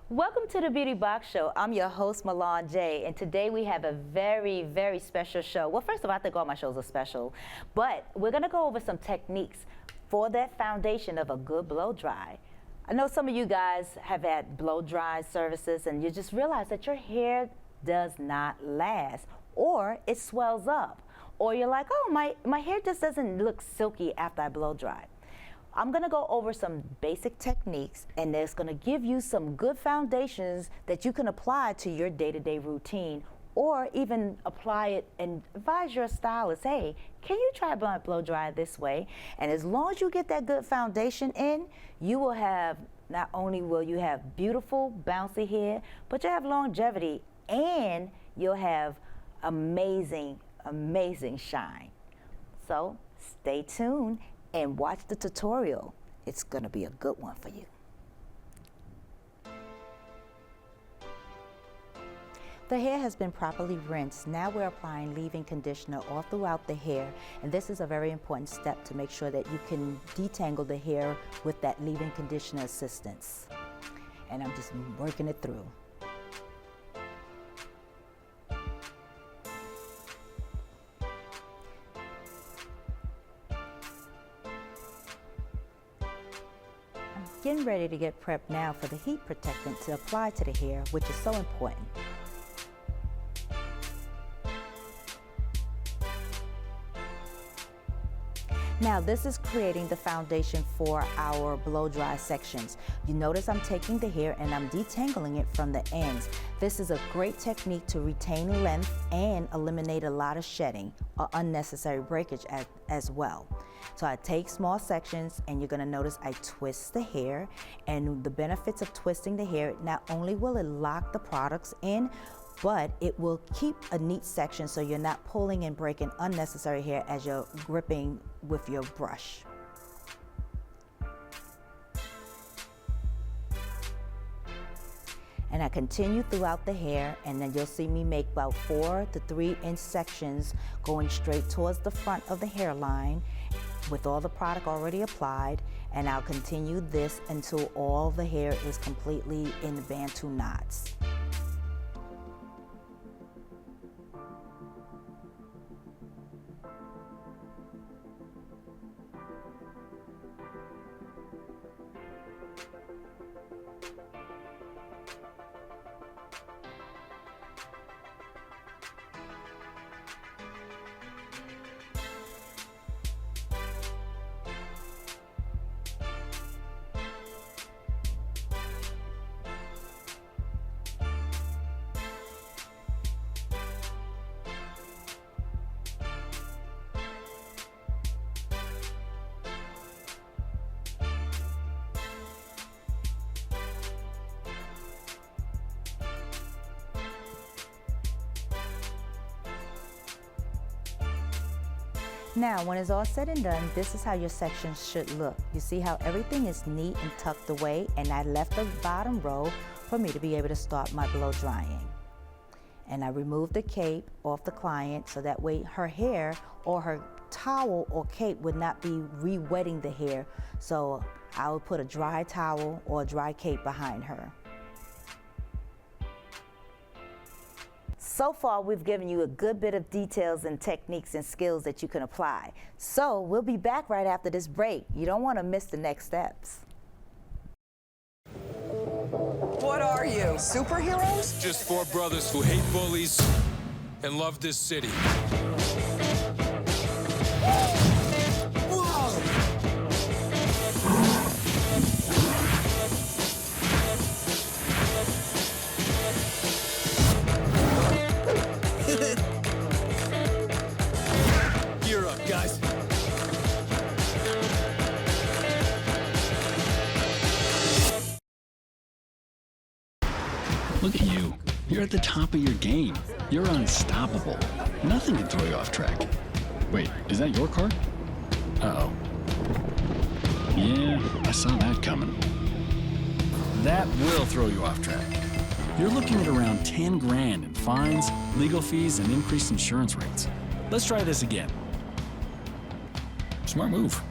Welcome to the Beauty Box Show. I'm your host, Milan J, and today we have a very, very special show. Well, first of all, I think all my shows are special, but we're gonna go over some techniques for that foundation of a good blow dry. I know some of you guys have had blow dry services and you just realize that your hair does not last, or it swells up, or you're like, oh, my hair just doesn't look silky after I blow dry. I'm gonna go over some basic techniques, and it's gonna give you some good foundations that you can apply to your day-to-day routine, or even apply it and advise your stylist, hey, can you try blow dry this way? And as long as you get that good foundation in, you will have, not only will you have beautiful, bouncy hair, but you'll have longevity, and you'll have amazing, amazing shine. So stay tuned and watch the tutorial. It's gonna be a good one for you. The hair has been properly rinsed. Now we're applying leave-in conditioner all throughout the hair, and this is a very important step to make sure that you can detangle the hair with that leave-in conditioner assistance. And I'm just working it through. Getting ready to get prepped now for the heat protectant to apply to the hair, which is so important. Now this is creating the foundation for our blow dry sections. You notice I'm taking the hair and I'm detangling it from the ends. This is a great technique to retain length and eliminate a lot of shedding or unnecessary breakage as well. So I take small sections, and you're gonna notice I twist the hair, and the benefits of twisting the hair, not only will it lock the products in, but it will keep a neat section so you're not pulling and breaking unnecessary hair as you're gripping with your brush. And I continue throughout the hair, and then you'll see me make about 4 to 3 inch sections going straight towards the front of the hairline with all the product already applied, and I'll continue this until all the hair is completely in the Bantu knots. Now, when it's all said and done, this is how your section should look. You see how everything is neat and tucked away, and I left the bottom row for me to be able to start my blow drying. And I removed the cape off the client so that way her hair or her towel or cape would not be re-wetting the hair. So I would put a dry towel or a dry cape behind her. So far, we've given you a good bit of details and techniques and skills that you can apply. So we'll be back right after this break. You don't want to miss the next steps. What are you, superheroes? Just 4 brothers who hate bullies and love this city. Gear up, guys. Look at you. You're at the top of your game. You're unstoppable. Nothing can throw you off track. Wait, is that your car? Uh-oh. Yeah, I saw that coming. That will throw you off track. You're looking at around 10 grand in fines, legal fees, and increased insurance rates. Let's try this again. Smart move.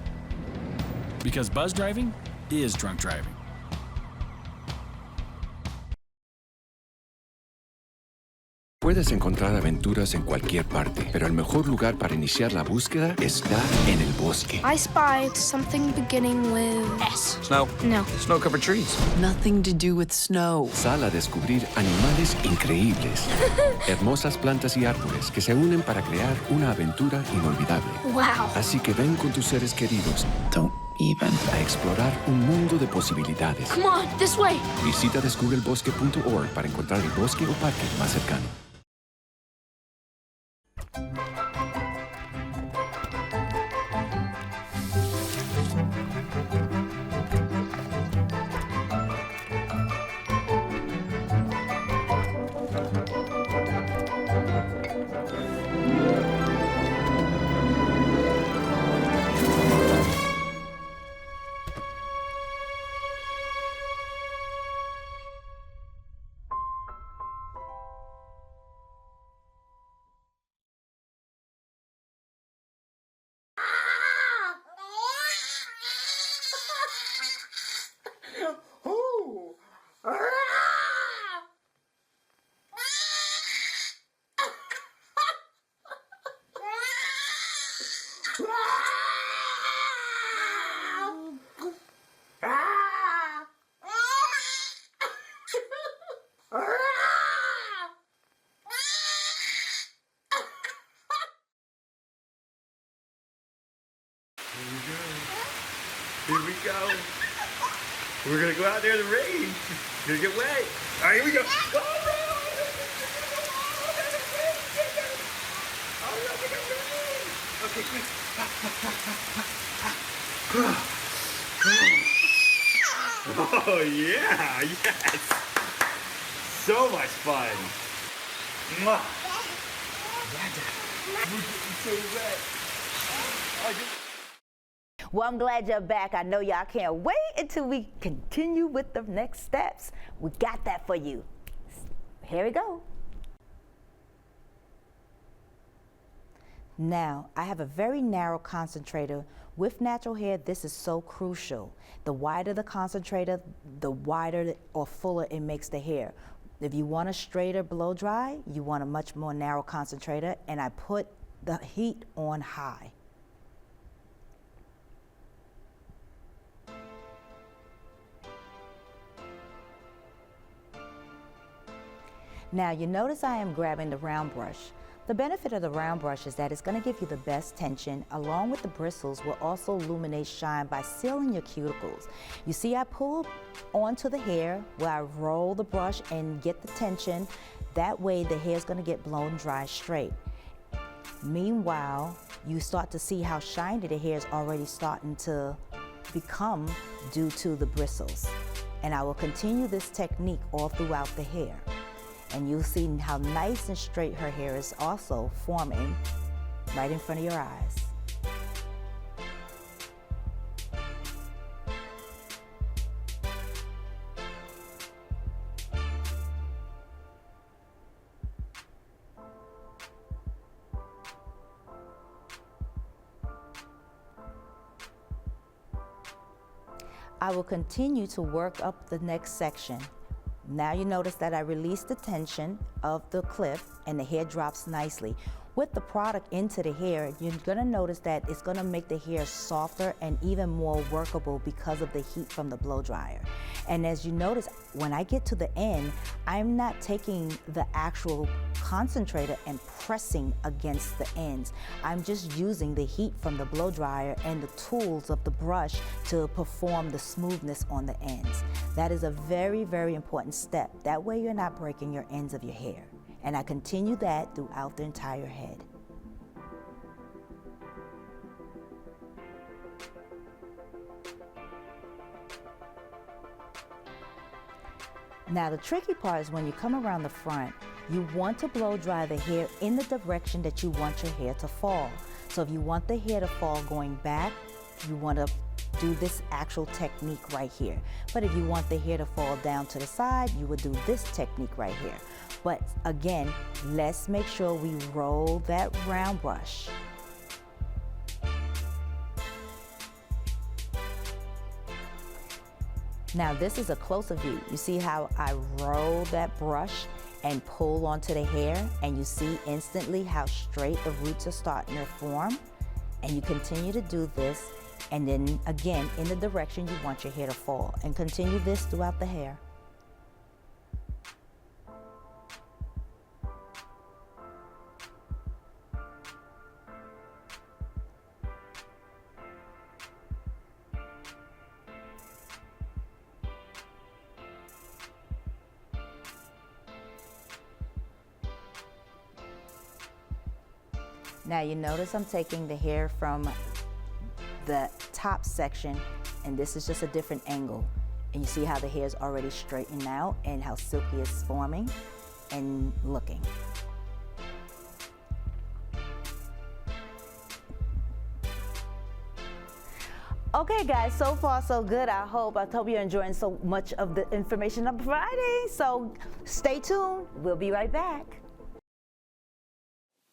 Because buzz driving is drunk driving. Puedes encontrar aventuras en cualquier parte, pero el mejor lugar para iniciar la búsqueda está en el bosque. I spied something beginning with S. Snow. No. Snow-covered trees. Nothing to do with snow. Sal a descubrir animales increíbles, hermosas plantas y árboles que se unen para crear una aventura inolvidable. Wow. Así que ven con tus seres queridos Don't even. a explorar un mundo de posibilidades. Come on, this way. Visita descubreelbosque.org para encontrar el bosque o parque más cercano. Here we go. We're gonna go out there in the rain. Gonna get wet. All right, here we go. Oh, okay, quick. Oh yeah, yes. So much fun. Mwah. We're getting so wet. Well, I'm glad you're back. I know y'all can't wait until we continue with the next steps. We got that for you. Here we go. Now, I have a very narrow concentrator. With natural hair, this is so crucial. The wider the concentrator, the wider or fuller it makes the hair. If you want a straighter blow dry, you want a much more narrow concentrator, and I put the heat on high. Now you notice I am grabbing the round brush. The benefit of the round brush is that it's going to give you the best tension, along with the bristles will also illuminate shine by sealing your cuticles. You see I pull onto the hair where I roll the brush and get the tension. That way the hair is going to get blown dry straight. Meanwhile, you start to see how shiny the hair is already starting to become due to the bristles. And I will continue this technique all throughout the hair. And you'll see how nice and straight her hair is also forming right in front of your eyes. I will continue to work up the next section. Now you notice that I release the tension of the clip and the hair drops nicely. With the product into the hair, you're gonna notice that it's gonna make the hair softer and even more workable because of the heat from the blow dryer. And as you notice, when I get to the end, I'm not taking the actual concentrator and pressing against the ends. I'm just using the heat from the blow dryer and the tools of the brush to perform the smoothness on the ends. That is a very, very important step. That way you're not breaking your ends of your hair. And I continue that throughout the entire head. Now the tricky part is when you come around the front, you want to blow dry the hair in the direction that you want your hair to fall. So if you want the hair to fall going back, you want to do this actual technique right here. But if you want the hair to fall down to the side, you would do this technique right here. But again, let's make sure we roll that round brush. Now this is a closer view. You see how I roll that brush and pull onto the hair, and you see instantly how straight the roots are starting to form. And you continue to do this, and then again in the direction you want your hair to fall, and continue this throughout the hair. Now you notice I'm taking the hair from the top section, and this is just a different angle. And you see how the hair is already straightened out and how silky it's forming and looking. Okay guys, so far so good. I hope you're enjoying so much of the information I'm providing. So stay tuned, we'll be right back.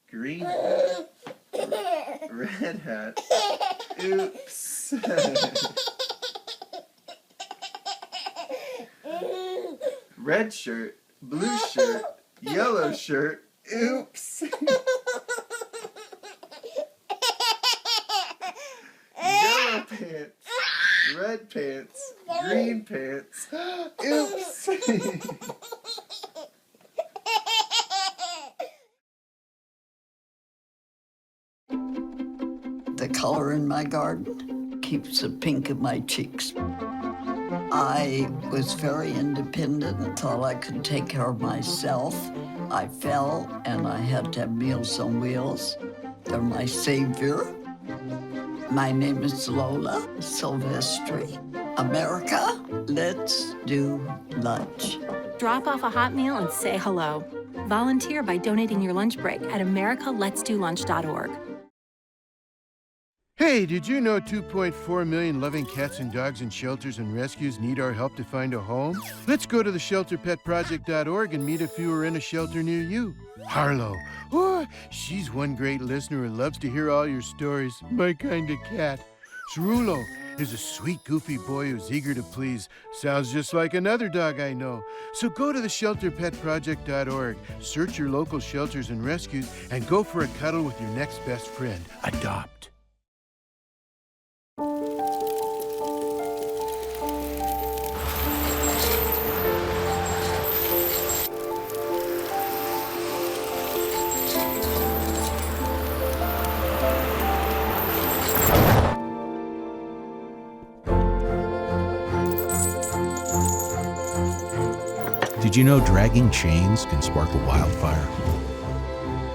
Green hat, red hat, oops. Red shirt, blue shirt, yellow shirt, oops. Yellow pants, red pants, green pants, oops. The color in my garden keeps the pink in my cheeks. I was very independent and thought I could take care of myself. I fell and I had to have Meals on Wheels. They're my savior. My name is Lola Silvestri. America, let's do lunch. Drop off a hot meal and say hello. Volunteer by donating your lunch break at americaletsdolunch.org. Hey, did you know 2.4 million loving cats and dogs in shelters and rescues need our help to find a home? Let's go to the shelterpetproject.org and meet if you are in a shelter near you. Harlow, oh, she's one great listener who loves to hear all your stories. My kind of cat. Cerulo is a sweet, goofy boy who's eager to please. Sounds just like another dog I know. So go to the shelterpetproject.org, search your local shelters and rescues, and go for a cuddle with your next best friend. Adopt. Did you know dragging chains can spark a wildfire?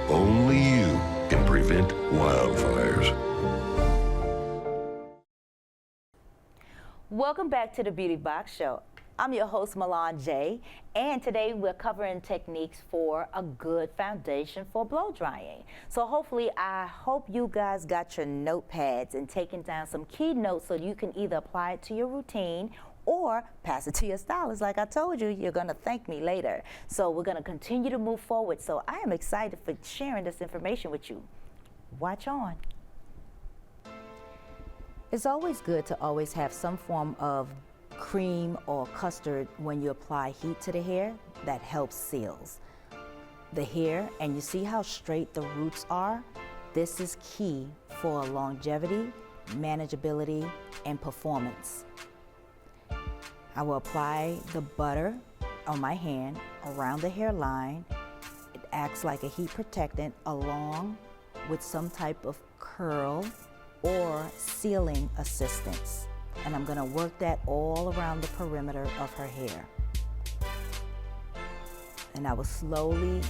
Only you can prevent wildfires. Welcome back to the Beauty Box Show. I'm your host, Milan J, and today we're covering techniques for a good foundation for blow drying. So hopefully, I hope you guys got your notepads and taken down some key notes so you can either apply it to your routine or pass it to your stylist. Like I told you, you're gonna thank me later. So we're gonna continue to move forward. So I am excited for sharing this information with you. Watch on. It's always good to always have some form of cream or custard when you apply heat to the hair that helps seals the hair. And you see how straight the roots are? This is key for longevity, manageability, and performance. I will apply the butter on my hand around the hairline. It acts like a heat protectant along with some type of curl or sealing assistance. And I'm gonna work that all around the perimeter of her hair. And I will slowly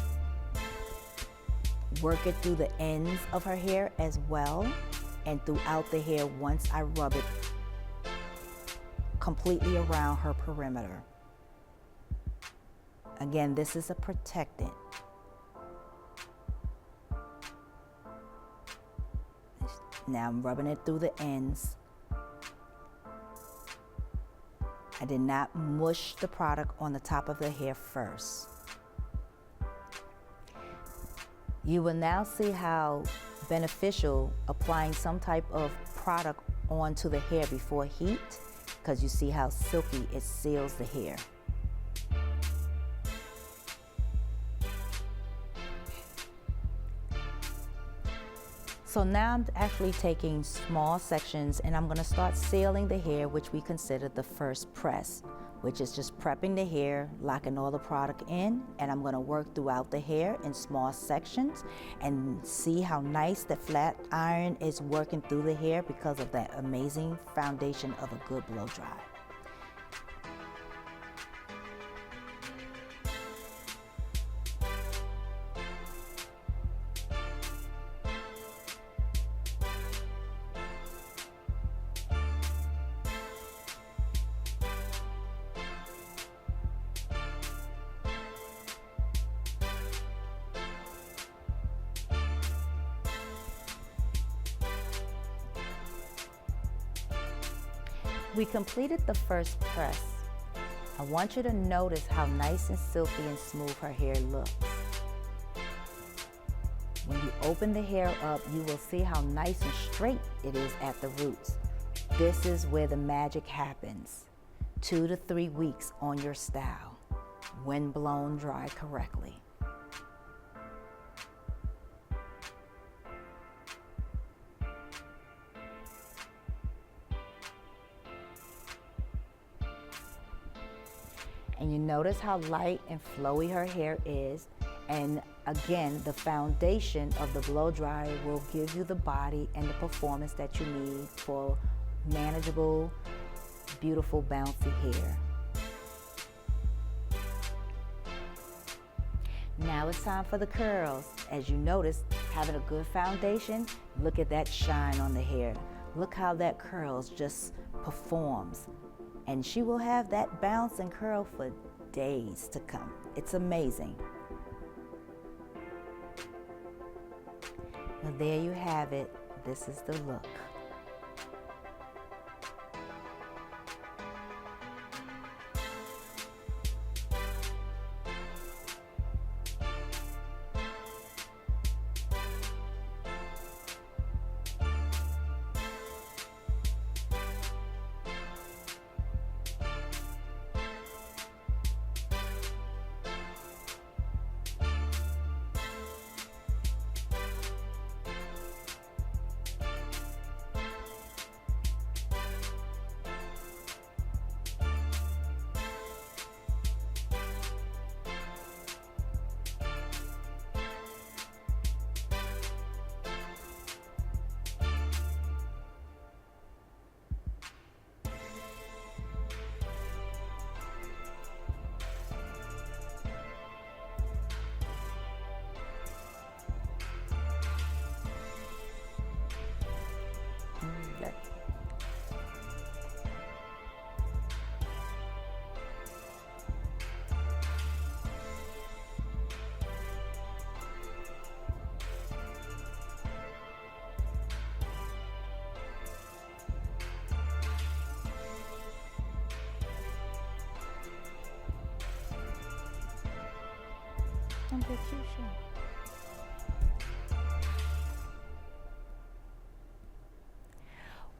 work it through the ends of her hair as well, and throughout the hair once I rub it completely around her perimeter. Again, this is a protectant. Now I'm rubbing it through the ends. I did not mush the product on the top of the hair first. You will now see how beneficial applying some type of product onto the hair before heat, because you see how silky it seals the hair. So now I'm actually taking small sections and I'm going to start sealing the hair, which we consider the first press, which is just prepping the hair, locking all the product in, and I'm going to work throughout the hair in small sections and see how nice the flat iron is working through the hair because of that amazing foundation of a good blow dry. We completed the first press. I want you to notice how nice and silky and smooth her hair looks. When you open the hair up, you will see how nice and straight it is at the roots. This is where the magic happens. 2 to 3 weeks on your style, when blown dry correctly. And you notice how light and flowy her hair is. And again, the foundation of the blow dryer will give you the body and the performance that you need for manageable, beautiful, bouncy hair. Now it's time for the curls. As you notice, having a good foundation, look at that shine on the hair. Look how that curls just performs. And she will have that bounce and curl for days to come. It's amazing. Well, there you have it. This is the look.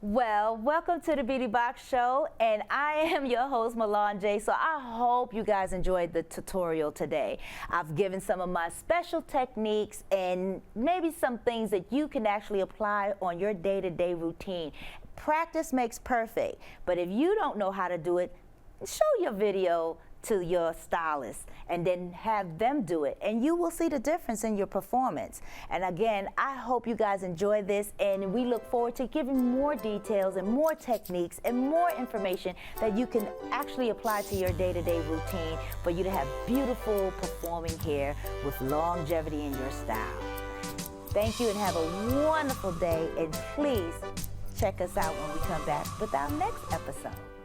Well, welcome to the Beauty Box Show, and I am your host, Milan J. So I hope you guys enjoyed the tutorial today. I've given some of my special techniques and maybe some things that you can actually apply on your day-to-day routine. Practice makes perfect, but if you don't know how to do it, show your video to your stylist and then have them do it, and you will see the difference in your performance. And again, I hope you guys enjoy this, and we look forward to giving more details and more techniques and more information that you can actually apply to your day-to-day routine for you to have beautiful performing hair with longevity in your style. Thank you and have a wonderful day, and please check us out when we come back with our next episode.